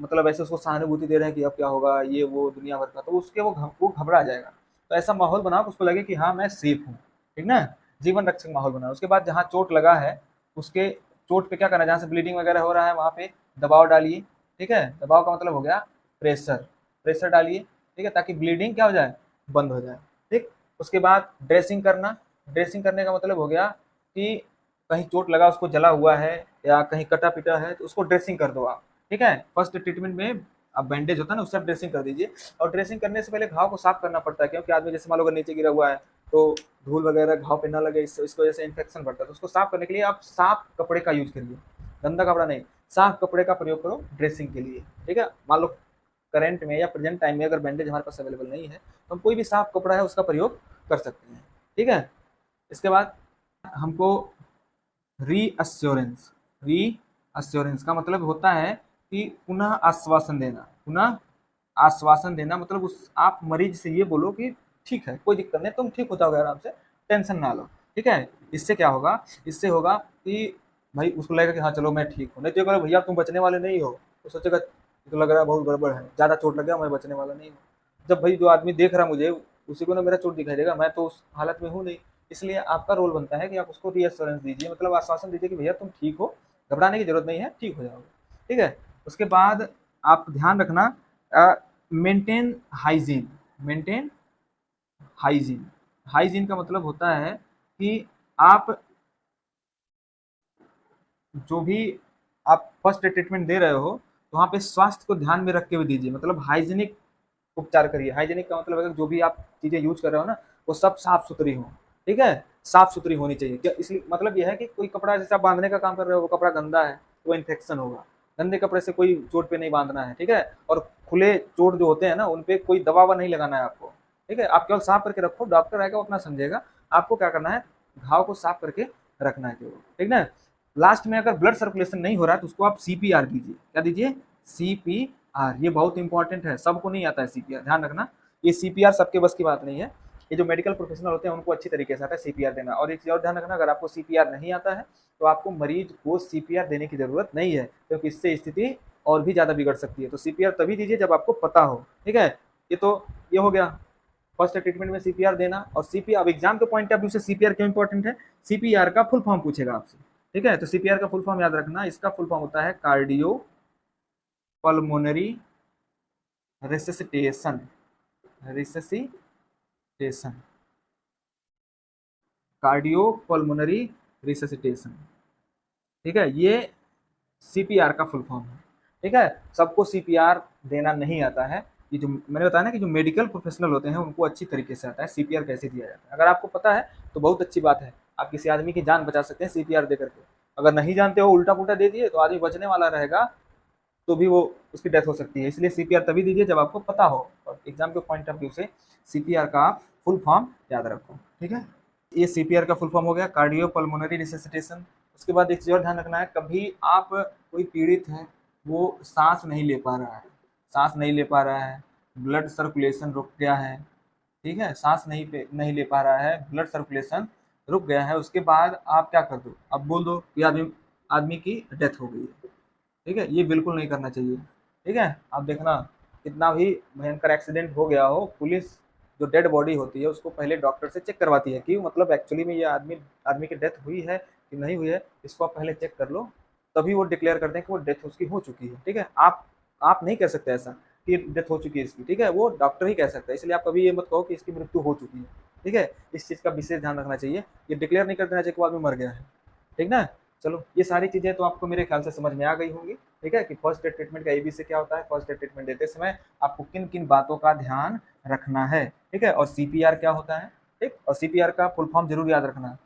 मतलब ऐसे उसको सहानुभूति दे रहे हैं कि अब क्या होगा ये वो दुनिया भर का, तो उसके वो घबरा जाएगा। तो ऐसा माहौल बनाओ कि उसको लगे कि हाँ मैं सेफ हूँ। ठीक ना, जीवन रक्षक माहौल बनाओ। उसके बाद जहाँ चोट लगा है उसके चोट पे क्या करना है, जहाँ से ब्लीडिंग वगैरह हो रहा है वहाँ पे दबाव डालिए। ठीक है, दबाव का मतलब हो गया प्रेशर, प्रेशर डालिए। ठीक है, ताकि ब्लीडिंग क्या हो जाए, बंद हो जाए। ठीक, उसके बाद ड्रेसिंग करना, ड्रेसिंग करने का मतलब हो गया कि कहीं चोट लगा, उसको जला हुआ है या कहीं कटा पिटा है तो उसको ड्रेसिंग कर दो आप। ठीक है, फर्स्ट ट्रीटमेंट में अब बैंडेज होता है ना उससे आप ड्रेसिंग कर दीजिए। और ड्रेसिंग करने से पहले घाव को साफ करना पड़ता है, क्योंकि आदमी जैसे मान लो अगर नीचे गिरा हुआ है तो धूल वगैरह घाव पे ना लगे, इसकी वजह से इन्फेक्शन बढ़ता है। तो उसको साफ करने के लिए आप साफ कपड़े का यूज करिए, गंदा कपड़ा नहीं, साफ कपड़े का प्रयोग करो ड्रेसिंग के लिए। ठीक है, मान लो करंट में या प्रेजेंट टाइम में अगर बैंडेज हमारे पास अवेलेबल नहीं है तो हम कोई भी साफ कपड़ा है उसका प्रयोग कर सकते हैं। ठीक है, इसके बाद हमको रीअश्योरेंस, रीअश्योरेंस का मतलब होता है कि पुनः आश्वासन देना, पुनः आश्वासन देना मतलब उस आप मरीज से ये बोलो कि ठीक है कोई दिक्कत नहीं, तुम ठीक हो जाओगे आराम से, टेंशन ना लो। ठीक है, इससे क्या होगा, इससे होगा कि भाई उसको लगेगा कि हाँ चलो मैं ठीक हूँ। नहीं तो अगर भैया तुम बचने वाले नहीं हो तो सोचेगा तो लग रहा है बहुत गड़बड़ है, ज़्यादा चोट लग गया, मैं बचने वाला नहीं हूँ। जब भाई जो आदमी देख रहा मुझे उसी को ना मेरा चोट दिखाई देगा, मैं तो उस हालत में हूँ नहीं। इसलिए आपका रोल बनता है कि आप उसको रीअश्योरेंस दीजिए, मतलब आश्वासन दीजिए कि भैया तुम ठीक हो, घबराने की जरूरत नहीं है, ठीक हो जाओगे। ठीक है, उसके बाद आप ध्यान रखना, maintain hygiene. Maintain hygiene, hygiene का मतलब होता है कि आप जो भी आप फर्स्ट एड ट्रीटमेंट दे रहे हो तो वहाँ पे स्वास्थ्य को ध्यान में रखते हुए दीजिए, मतलब हाइजीनिक उपचार करिए। हाइजीनिक का मतलब है कि जो भी आप चीज़ें यूज कर रहे हो ना वो सब साफ सुथरी हो, ठीक है, साफ सुथरी होनी चाहिए। क्या इसलिए मतलब यह है कि कोई कपड़ा जैसे आप बांधने का काम कर रहे हो, वो कपड़ा गंदा है तो इन्फेक्शन होगा, गंदे कपड़े से कोई चोट पे नहीं बांधना है, ठीक है। और खुले चोट जो होते हैं ना उन पे कोई दवा नहीं लगाना है आपको, ठीक है। आप केवल साफ करके रखो, डॉक्टर आएगा वो अपना समझेगा, आपको क्या करना है, घाव को साफ करके रखना है केवल, ठीक ना। लास्ट में अगर ब्लड सर्कुलेशन नहीं हो रहा है तो उसको आप सीपीआर कीजिए। क्या दीजिए, सीपीआर। ये बहुत इंपॉर्टेंट है, सबको नहीं आता है सीपीआर, ध्यान रखना। ये सीपीआर सबके बस की बात नहीं है, ये जो मेडिकल प्रोफेशनल होते हैं उनको अच्छी तरीके से आता है सीपीआर देना। और एक चीज और ध्यान रखना, अगर आपको सीपीआर नहीं आता है तो आपको मरीज को सीपीआर देने की जरूरत नहीं है, क्योंकि इससे स्थिति और भी ज्यादा बिगड़ सकती है। तो सीपीआर तभी दीजिए जब आपको पता हो, ठीक है। ये तो ये हो गया फर्स्ट ट्रीटमेंट में सीपीआर देना। और सीपीआर, अब एग्जाम के पॉइंट ऑफ व्यू से सीपीआर क्यों इंपॉर्टेंट है, सीपीआर का फुल फॉर्म पूछेगा आपसे, ठीक है। तो सीपीआर का फुल फॉर्म याद रखना, इसका फुल फॉर्म होता है cardio pulmonary resuscitation, resuscitation, cardio pulmonary resuscitation, ठीक है। ये सीपीआर का फुल फॉर्म है, ठीक है। सबको सीपीआर देना नहीं आता है, ये जो मैंने बताया ना कि जो मेडिकल प्रोफेशनल होते हैं उनको अच्छी तरीके से आता है सीपीआर कैसे दिया जाता है। अगर आपको पता है तो बहुत अच्छी बात है, आप किसी आदमी की जान बचा सकते हैं सीपीआर दे करके। अगर नहीं जानते हो, उल्टा पुल्टा दे दिए तो आदमी बचने वाला रहेगा तो भी वो उसकी डेथ हो सकती है। इसलिए सीपीआर तभी दीजिए जब आपको पता हो, और एग्जाम के पॉइंट ऑफ व्यू से सीपीआर का फुल फॉर्म याद रखो, ठीक है। ये सीपीआर का फुल फॉर्म हो गया, कार्डियो पल्मोनरी रिससिटेशन। उसके बाद एक चीज और ध्यान रखना है, कभी आप कोई पीड़ित है वो सांस नहीं ले पा रहा है, सांस नहीं ले पा रहा है, ब्लड सर्कुलेशन रुक गया है, ठीक है, सांस नहीं ले पा रहा है, ब्लड सर्कुलेशन रुक गया है, उसके बाद आप क्या कर दो, अब बोल दो कि आदमी आदमी की डेथ हो गई है, ठीक है। ये बिल्कुल नहीं करना चाहिए, ठीक है। आप देखना, कितना भी भयंकर एक्सीडेंट हो गया हो, पुलिस जो डेड बॉडी होती है उसको पहले डॉक्टर से चेक करवाती है कि मतलब एक्चुअली में ये आदमी आदमी की डेथ हुई है कि नहीं हुई है, इसको आप पहले चेक कर लो, तभी वो डिक्लेयर करते हैं कि वो डेथ उसकी हो चुकी है, ठीक है। आप नहीं कह सकते ऐसा कि डेथ हो चुकी है इसकी, ठीक है, वो डॉक्टर ही कह सकता है। इसलिए आप कभी ये मत कहो कि इसकी मृत्यु हो चुकी है, ठीक है। इस चीज़ का विशेष ध्यान रखना चाहिए, ये डिक्लेयर नहीं कर देना चाहिए कि वो आदमी मर गया है, ठीक ना। चलो, ये सारी चीज़ें तो आपको मेरे ख्याल से समझ में आ गई होंगी, ठीक है, कि फर्स्ट एड ट्रीटमेंट का एबी से क्या होता है, फर्स्ट एड ट्रीटमेंट देते समय आपको किन किन बातों का ध्यान रखना है, ठीक है। और सीपीआर क्या होता है, ठीक, और सीपीआर का फुल फॉर्म जरूर याद रखना,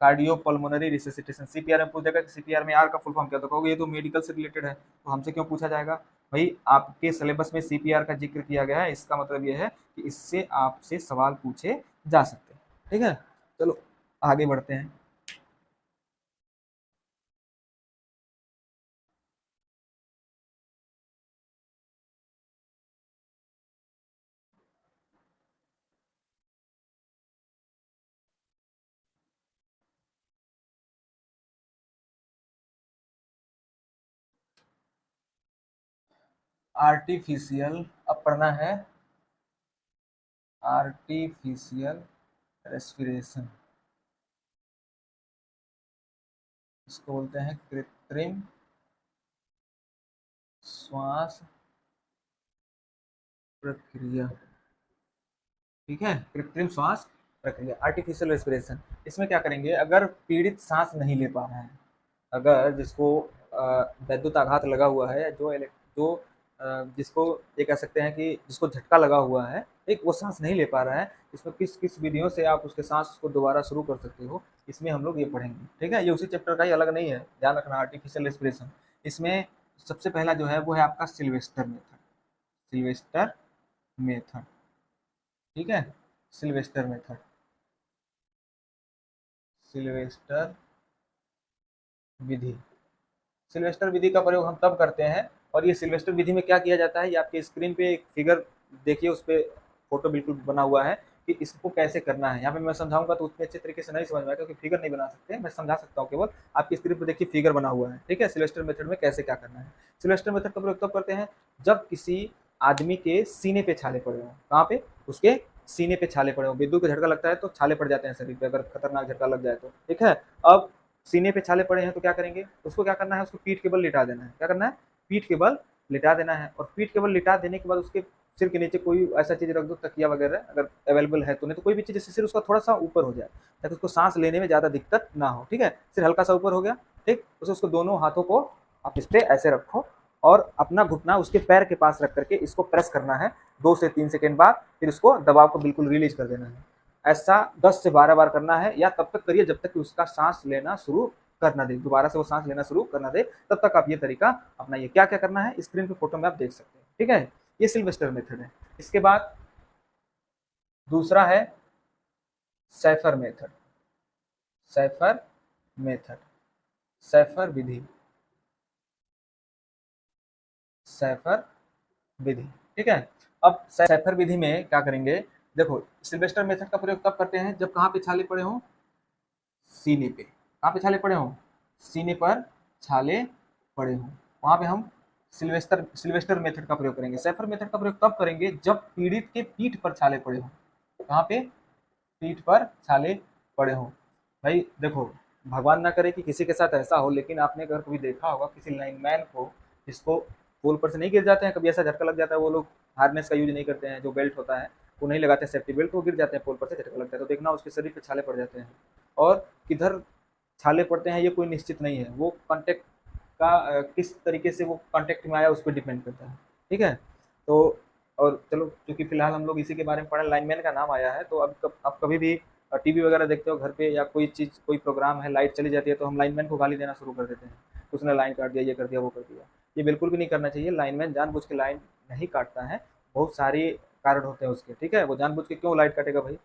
कार्डियो पल्मोनरी रिससिटेशन। सीपीआर में पूछेगा कि सीपीआर में आर का फुल फॉर्म क्या, तो कहोगे ये तो मेडिकल से रिलेटेड है, तो हमसे क्यों पूछा जाएगा भाई, आपके सिलेबस में सीपीआर का जिक्र किया गया है, इसका मतलब ये है कि इससे आपसे सवाल पूछे जा सकते हैं, ठीक है। चलो आगे बढ़ते हैं। आर्टिफिशियल, अब पढ़ना है आर्टिफिशियल रेस्पिरेशन, इसको बोलते हैं कृत्रिम श्वास प्रक्रिया, ठीक है, कृत्रिम श्वास प्रक्रिया, आर्टिफिशियल रेस्पिरेशन। इसमें क्या करेंगे, अगर पीड़ित सांस नहीं ले पा रहा है, अगर जिसको वैद्युत आघात लगा हुआ है, जो जिसको ये कह सकते हैं कि जिसको झटका लगा हुआ है, एक वो सांस नहीं ले पा रहा है, इसमें किस किस विधियों से आप उसके सांस को दोबारा शुरू कर सकते हो, इसमें हम लोग ये पढ़ेंगे, ठीक है। ये उसी चैप्टर का ही, अलग नहीं है, ध्यान रखना, आर्टिफिशियल रेस्पिरेशन। इसमें सबसे पहला जो है वो है आपका सिल्वेस्टर मेथड, सिल्वेस्टर मेथड, ठीक है, सिल्वेस्टर मेथड, सिल्वेस्टर विधि। सिल्वेस्टर विधि का प्रयोग हम तब करते हैं, और ये सिल्वेस्टर विधि में क्या किया जाता है, ये आपके स्क्रीन पे एक फिगर देखिए, उस पर फोटो बिल्कुल बना हुआ है कि इसको कैसे करना है। यहाँ पे मैं समझाऊंगा तो उतने अच्छे तरीके से नहीं समझ में आएगा, क्योंकि फिगर नहीं बना सकते, मैं समझा सकता हूँ केवल। आपकी स्क्रीन पर देखिए फिगर बना हुआ है, ठीक है, सिल्वेस्टर मेथड में कैसे क्या करना है। सिल्वेस्टर मेथड का प्रयोग तब करते हैं जब किसी आदमी के सीने पे छाले पड़े हों, कहाँ पे, उसके सीने पे छाले पड़े हों। विद्युत का झटका लगता है तो छाले पड़ जाते हैं शरीर पे, अगर खतरनाक झटका लग जाए तो, ठीक है। अब सीने पे छाले पड़े हैं तो क्या करेंगे, उसको क्या करना है, उसको पीठ के बल लिटा देना है। क्या करना है, पीठ के बल लिटा देना है, और पीठ के बल लिटा देने के बाद उसके सिर के नीचे कोई ऐसा चीज रख दो, तकिया वगैरह अगर अवेलेबल है तो, नहीं तो कोई भी चीज जिससे सिर उसका थोड़ा सा ऊपर हो जाए ताकि उसको सांस लेने में ज्यादा दिक्कत ना हो। ठीक है, सिर हल्का सा ऊपर हो गया, ठीक, उसे उसको दोनों हाथों को आप इस पे ऐसे रखो और अपना घुटना उसके पैर के पास रख करके इसको प्रेस करना है 2 से 3 सेकेंड बाद, फिर इसको दबाव को बिल्कुल रिलीज कर देना है। ऐसा 10 से 12 बार करना है, या तब तक करिए जब तक कि उसका सांस लेना शुरू करना दे, दोबारा से वो सांस लेना शुरू करना दे, तब तक आप ये तरीका अपनाइए। क्या क्या करना है स्क्रीन पे फोटो में आप देख सकते हैं। ठीक है, ये सिल्वेस्टर मेथड है। इसके बाद दूसरा है सैफर मेथड। सैफर मेथड, सैफर विधि, सैफर विधि। ठीक है, अब सैफर विधि में क्या करेंगे, देखो सिल्वेस्टर मेथड का प्रयोग तब करते हैं जब कहाँ पे छाले पड़े हों, सीने पे। कहाँ पे छाले पड़े हों, सीने पर छाले पड़े हों, वहां पे हम सिल्वेस्टर मेथड का प्रयोग करेंगे। सैफर मेथड का प्रयोग तब करेंगे जब पीड़ित के पीठ पर छाले पड़े हों। कहाँ पे, पीठ पर छाले पड़े हों। भाई देखो, भगवान ना करे कि किसी के साथ ऐसा हो, लेकिन आपने अगर कभी देखा होगा किसी लाइनमैन को, जिसको पोल पर से नहीं गिर जाते हैं, कभी ऐसा झटका लग जाता है, वो लोग हार्नेस का यूज नहीं करते हैं, जो बेल्ट होता है वो नहीं लगाते हैं, सेफ्टी बेल्ट, वो गिर जाते हैं पोल पर से, झटका लगता है तो देखना उसके शरीर पर छाले पड़ जाते हैं। और किधर छाले पड़ते हैं ये कोई निश्चित नहीं है, वो कॉन्टेक्ट का किस तरीके से वो कॉन्टेक्ट में आया उस पर डिपेंड करता है। ठीक है, तो और चलो क्योंकि फिलहाल हम लोग इसी के बारे में पढ़ा, लाइनमैन का नाम आया है, तो अब आप कभी भी टीवी वगैरह देखते हो घर पे, या कोई चीज़ कोई प्रोग्राम है, लाइट चली जाती है तो हम लाइनमैन को गाली देना शुरू कर देते हैं, उसने लाइन काट दिया, ये कर दिया, वो कर दिया। ये बिल्कुल भी नहीं करना चाहिए। लाइनमैन जानबूझ के लाइन नहीं काटता है, बहुत सारे कारण होते हैं उसके। ठीक है, वो जानबूझ के क्यों लाइट काटेगा भाई।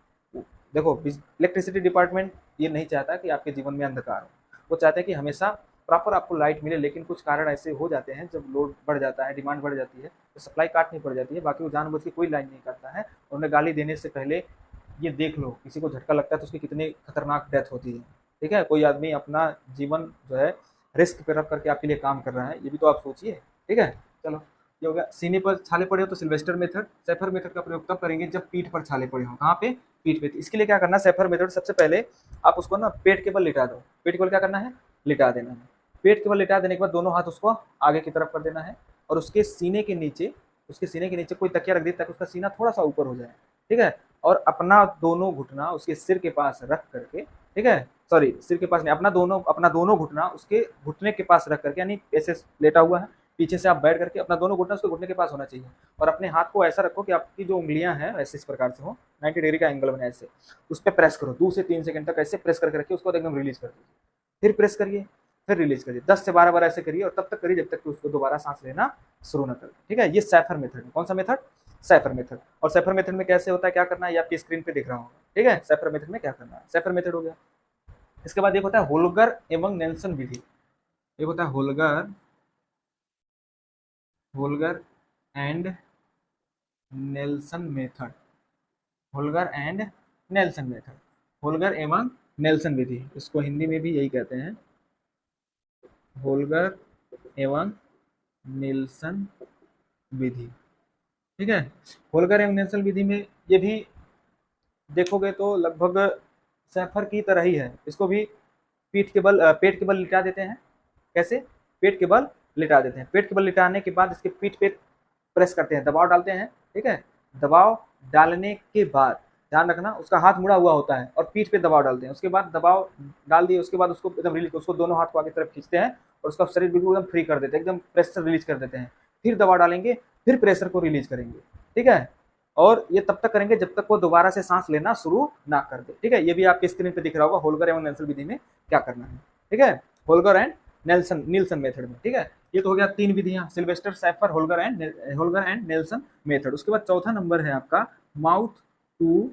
देखो इलेक्ट्रिसिटी डिपार्टमेंट ये नहीं चाहता कि आपके जीवन में अंधकार हो, वो चाहते हैं कि हमेशा प्रॉपर आपको लाइट मिले, लेकिन कुछ कारण ऐसे हो जाते हैं जब लोड बढ़ जाता है, डिमांड बढ़ जाती है, तो सप्लाई काटनी पड़ जाती है। बाकी वो जानबूझ के कोई लाइन नहीं काटता है। उन्हें गाली देने से पहले ये देख लो, किसी को झटका लगता है तो उसकी कितनी खतरनाक डेथ होती है। ठीक है, कोई आदमी अपना जीवन जो है रिस्क पे रख करके आपके लिए काम कर रहा है, ये भी तो आप सोचिए। ठीक है, चलो ये हो गया। सीने पर छाले पड़े हो तो सिल्वेस्टर मेथड। सैफर मेथड का प्रयोग तब करेंगे जब पीठ पर छाले पड़े हो। कहाँ पे, पीठ पे। इसके लिए क्या करना है, सैफर मेथड सबसे पहले आप उसको ना पेट के बल लिटा दो। पेट के बल क्या करना है, लिटा देना है। पेट के बल लिटा देने के बाद दोनों हाथ उसको आगे की तरफ कर देना है, और उसके सीने के नीचे, उसके सीने के नीचे कोई तकिया रख दी ताकि उसका सीना थोड़ा सा ऊपर हो जाए। ठीक है, और अपना दोनों घुटना उसके सिर के पास रख करके, ठीक है, सॉरी सिर के पास नहीं, अपना दोनों घुटना उसके घुटने के पास रख करके, यानी ऐसे लेटा हुआ है, पीछे से आप बैठ करके अपना दोनों घुटना उसके घुटने के पास होना चाहिए, और अपने हाथ को ऐसा रखो कि आपकी जो उंगलियां हैं ऐसे इस प्रकार से हो, 90 डिग्री का एंगल बने, ऐसे उस पर प्रेस करो 2 से 3 सेकंड तक, ऐसे प्रेस करके रखिए, उसको एकदम रिलीज कर दीजिए, फिर प्रेस करिए, फिर रिलीज करिए, 10 से 12 बार ऐसे करिए, और तब तक करिए जब तक कि उसको दोबारा सांस लेना शुरू न करें। ठीक है, ये सैफर मेथड है। कौन सा मेथड, सैफर मेथड। और सैफर मेथड में कैसे होता है, क्या करना है, ये आपकी स्क्रीन पे दिख रहा होगा। ठीक है, सैफर मेथड में क्या करना है, सैफर मेथड हो गया। इसके बाद एक होता है होल्गर एवं नेल्सन विधि। एक होता है Holger and Nelson method. Holger and Nelson method, Holger एवं नेल्सन विधि, इसको हिंदी में भी यही कहते हैं, होल्गर एवं नेल्सन विधि। ठीक है, होल्गर एवं नेल्सन विधि में ये भी देखोगे तो लगभग सैफर की तरह ही है। इसको भी पेट के बल लिटा देते हैं। कैसे, पेट के बल लिटा देते हैं। पेट के बल लिटाने के बाद इसके पीठ पे प्रेस करते हैं, दबाव डालते हैं। ठीक है, दबाव डालने के बाद ध्यान रखना उसका हाथ मुड़ा हुआ होता है, और पीठ पे दबाव डालते हैं। उसके बाद दबाव डाल दिए, उसके बाद उसको एकदम रिलीज, उसको दोनों हाथ को आगे तरफ खींचते हैं और उसका शरीर बिल्कुल एकदम फ्री कर देते हैं, एकदम प्रेशर रिलीज कर देते हैं। फिर दबाव डालेंगे, फिर प्रेशर को रिलीज करेंगे। ठीक है, और ये तब तक करेंगे जब तक वो दोबारा से सांस लेना शुरू ना कर दे। ठीक है, ये भी आपके स्क्रीन पे दिख रहा होगा, होल्गर एवं नेल्सन विधि में क्या करना है। ठीक है, होल्गर एंड नील्सन मेथड में। ठीक है, ये तो हो गया 3 विधियां, Sylvester, Schafer, Holger and Nelson method. उसके बाद चौथा नंबर है आपका माउथ टू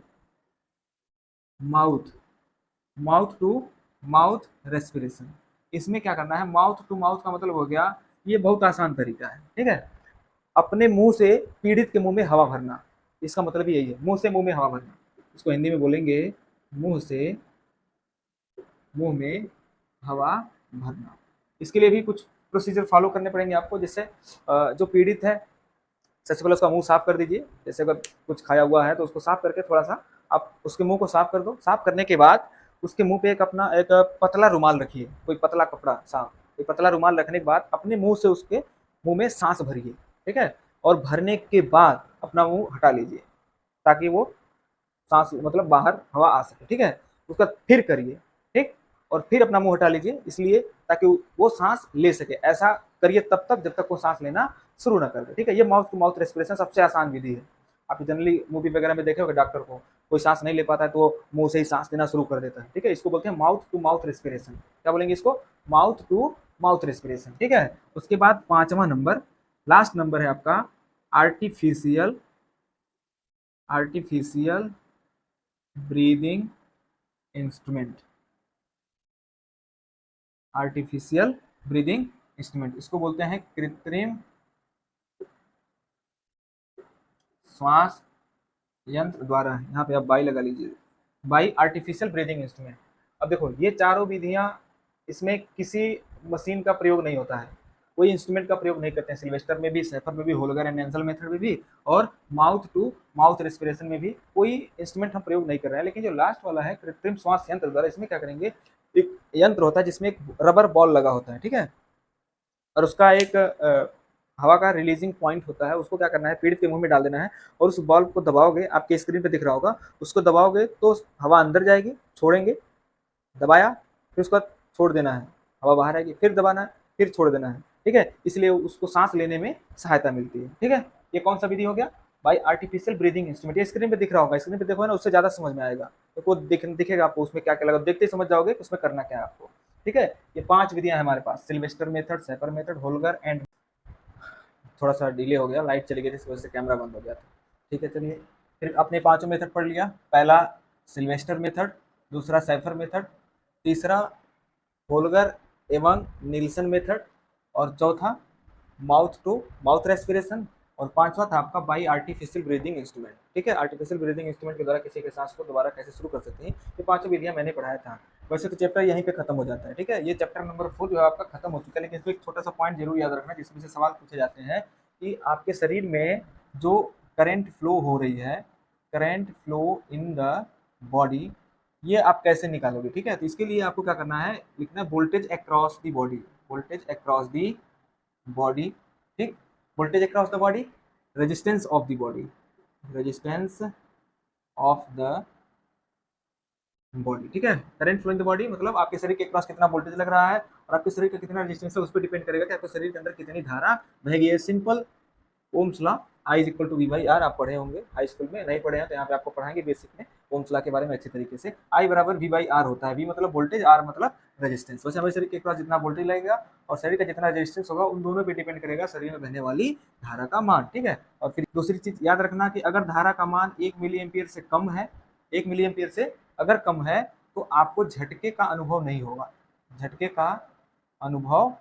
माउथ रेस्पिरेशन। इसमें क्या करना है, माउथ टू माउथ का मतलब हो गया, ये बहुत आसान तरीका है। ठीक है, अपने मुंह से पीड़ित के मुंह में हवा भरना, इसका मतलब यही है, मुंह से मुंह में हवा भरना। इसको हिंदी में बोलेंगे मुंह से मुंह में हवा भरना। इसके लिए भी कुछ प्रोसीजर फॉलो करने पड़ेंगे आपको, जिससे जो पीड़ित है सबसे पहले उसका मुंह साफ कर दीजिए। जैसे अगर कुछ खाया हुआ है तो उसको साफ करके थोड़ा सा आप उसके मुंह को साफ कर दो। साफ करने के बाद उसके मुंह पे एक पतला रुमाल रखिए, कोई पतला कपड़ा साफ, कोई पतला रुमाल रखने के बाद अपने मुंह से उसके मुंह में सांस भरिए, ठीक है, और भरने के बाद अपना मुंह हटा लीजिए ताकि वो सांस मतलब बाहर हवा आ सके, ठीक है। उसका फिर करिए, ठीक, और फिर अपना मुंह हटा लीजिए, इसलिए ताकि वो सांस ले सके। ऐसा करिए तब तक जब तक वो सांस लेना शुरू ना कर दे, ठीक है। ये माउथ टू माउथ रेस्पिरेशन सबसे आसान विधि है। आप जनरली मूवी वगैरह में देखे होंगे डॉक्टर को कोई सांस नहीं ले पाता है तो वो मुंह से ही सांस लेना शुरू कर देता है, ठीक है। इसको बोलते हैं माउथ टू माउथ रेस्पिरेशन। क्या बोलेंगे इसको? माउथ टू माउथ रेस्पिरेशन, ठीक है। उसके बाद 5वां नंबर, लास्ट नंबर है आपका artificial artificial breathing instrument. Artificial breathing instrument, इसको बोलते हैं कृत्रिम श्वास यंत्र द्वारा, यहाँ पे आप बाई लगा लीजिए, बाई आर्टिफिशियल ब्रीदिंग इंस्ट्रूमेंट। अब देखो ये चारों विधियां, इसमें किसी मशीन का प्रयोग नहीं होता है, कोई इंस्ट्रूमेंट का प्रयोग नहीं करते हैं। सिल्वेस्टर में भी, सेफर में भी, होलगर एंड नेंजल मेथड में भी, और माउथ टू माउथ रेस्पिरेशन में भी कोई इंस्ट्रूमेंट हम प्रयोग नहीं कर रहे हैं। लेकिन जो लास्ट वाला है कृत्रिम श्वास यंत्र द्वारा, इसमें क्या करेंगे, एक यंत्र होता है जिसमें एक रबर बॉल लगा होता है, ठीक है, और उसका एक हवा का रिलीजिंग पॉइंट होता है। उसको क्या करना है, पीड़ित के मुंह में डाल देना है, और उस बॉल को दबाओगे, आपके स्क्रीन पे दिख रहा होगा, उसको दबाओगे तो हवा अंदर जाएगी, छोड़ेंगे, दबाया, फिर उसको छोड़ देना है, हवा बाहर आएगी, फिर दबाना है, फिर छोड़ देना है, ठीक है। इसलिए उसको सांस लेने में सहायता मिलती है, ठीक है। ये कौन सा विधि हो गया? By artificial breathing instrument. ये स्क्रीन पे दिख रहा होगा, स्क्रीन पे देखो ना, उससे ज्यादा समझ में आएगा, तो दिखेगा आपको उसमें क्या क्या लगा, देखते ही समझ जाओगे उसमें करना क्या है आपको, ठीक है। ये 5 विधियां हैं हमारे पास, Sylvester method, Schafer method, Holger and, थोड़ा सा डिले हो गया, लाइट चली गई थी इस वजह से कैमरा बंद हो गया था, ठीक है। चलिए फिर अपने 5 मेथड पढ़ लिया। पहला सिल्वेस्टर मेथड, दूसरा सेफर मेथड, तीसरा होलगर एवं नील्सन मेथड, और चौथा माउथ टू माउथ रेस्पिरेशन, और 5वां था आपका बाई आर्टिफिशियल ब्रीदिंग इंस्ट्रूमेंट, ठीक है। आर्टिफिशियल ब्रीदिंग इंस्ट्रूमेंट के द्वारा किसी के सांस को दोबारा कैसे शुरू कर सकते हैं, ये 5 विधियां मैंने पढ़ाया था। वैसे तो चैप्टर यहीं पे खत्म हो जाता है, ठीक है। ये चैप्टर नंबर 4 जो है आपका खत्म हो चुका है, लेकिन इसमें एक छोटा सा पॉइंट जरूर याद रखना जिसमें से सवाल पूछे जाते हैं कि आपके शरीर में जो करंट फ्लो हो रही है, current flow in the body, ये आप कैसे निकालोगे, ठीक है। तो इसके लिए आपको क्या करना है, लिखना है voltage across the body, voltage across the body, ठीक, voltage across the body, resistance of the body, resistance of the body, ठीक है। Current flow in the body मतलब आपके शरीर के क्रॉस कितना वोल्टेज लग रहा है और आपके शरीर का कितना रेजिस्टेंस है, उस पर डिपेंड करेगा कि आपके शरीर के अंदर कितनी धारा बहेगी। ये simple Ohm's law, I is equal to V by R, आप पढ़े होंगे हाई स्कूल में, नहीं पढ़े हैं तो यहाँ पे आपको पढ़ाएंगे बेसिक में ओम्स लॉ के बारे में अच्छे तरीके से। I बराबर वी बाई आर होता है, वी मतलब वोल्टेज, आर मतलब रेजिस्टेंस। वैसे हमारे शरीर के क्रॉस जितना वोल्टेज लगेगा और शरीर का जितना रेजिस्टेंस होगा, उन दोनों पे डिपेंड करेगा शरीर में बहने वाली धारा का मान, ठीक है। और फिर दूसरी चीज याद रखना कि अगर धारा का मान 1 मिली एम्पियर से कम है, 1 मिली एम्पियर से अगर कम है तो आपको झटके का अनुभव नहीं होगा, झटके का अनुभव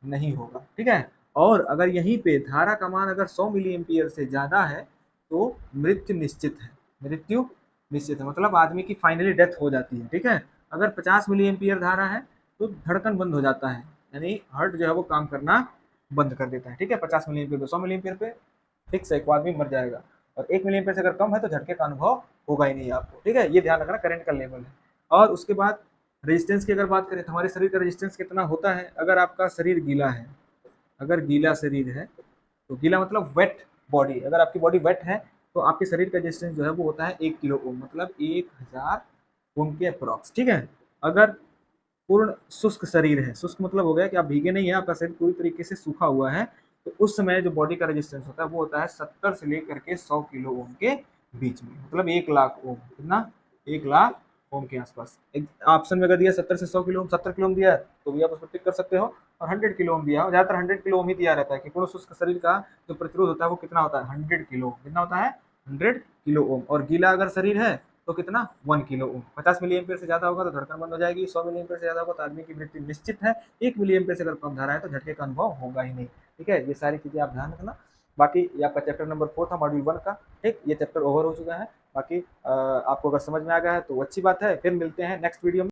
नहीं होगा, ठीक है। और अगर यहीं पे धारा का मान अगर 100 मिली एम्पियर से ज़्यादा है तो मृत्यु निश्चित है, मृत्यु निश्चित है, मतलब आदमी की फाइनली डेथ हो जाती है, ठीक है। अगर 50 मिली एम्पियर धारा है तो धड़कन बंद हो जाता है, यानी हार्ट जो है वो काम करना बंद कर देता है, ठीक है। 50 मिली एम्पियर पे, 100 मिली एम्पियर पे फिक्स है, एक आदमी मर जाएगा। और 1 मिली एम्पियर से अगर कम है तो झटके का अनुभव होगा ही नहीं आपको, ठीक है। ये ध्यान रखना, करंट का लेवल है। और उसके बाद रेजिस्टेंस की अगर बात करें तो हमारे शरीर का रेजिस्टेंस कितना होता है, अगर आपका शरीर गीला है, अगर गीला शरीर है तो गीला मतलब वेट बॉडी, अगर आपकी बॉडी वेट है तो आपके शरीर का रेजिस्टेंस जो है वो होता है 1 किलो ओम, मतलब 1000 ओम के अप्रॉक्स, ठीक है। अगर पूर्ण शुष्क शरीर है, शुष्क मतलब हो गया कि आप भीगे नहीं है, आपका शरीर पूरी तरीके से सूखा हुआ है, तो उस समय जो बॉडी का रेजिस्टेंस होता है वो होता है 70 से लेकर के 100 किलो ओम के बीच में, मतलब 1 लाख ओम, कितना, 1 लाख ओम के आसपास। एक ऑप्शन में अगर दिया 70 से 100 किलो ओम, 70 किलो ओम दिया है तो भी आप उसको टिक कर सकते हो, और 100 किलो ओम दिया हो, ज़्यादातर 100 किलो ओम ही दिया रहता है कि पूर्ण शुष्क शरीर का जो प्रतिरोध होता है वो कितना होता है, 100 किलो, कितना होता है, 100 किलो ओम। और गीला अगर शरीर है तो कितना, 1 किलो ओम। 50 मिली एम्पियर से ज़्यादा होगा तो धड़कन बंद हो जाएगी, 100 मिली एम्पियर से ज़्यादा होगा तो आदमी की मृत्यु निश्चित है, 1 मिली एम्पियर से अगर कम धारा है तो झटके का अनुभव होगा ही नहीं, ठीक है। ये सारी चीज़ें आप ध्यान रखना। बाकी ये आपका चैप्टर नंबर 4 था मॉड्यूल 1 का, ठीक, ये चैप्टर ओवर हो चुका है। बाकी आपको अगर समझ में आ गया है तो अच्छी बात है, फिर मिलते हैं नेक्स्ट वीडियो में।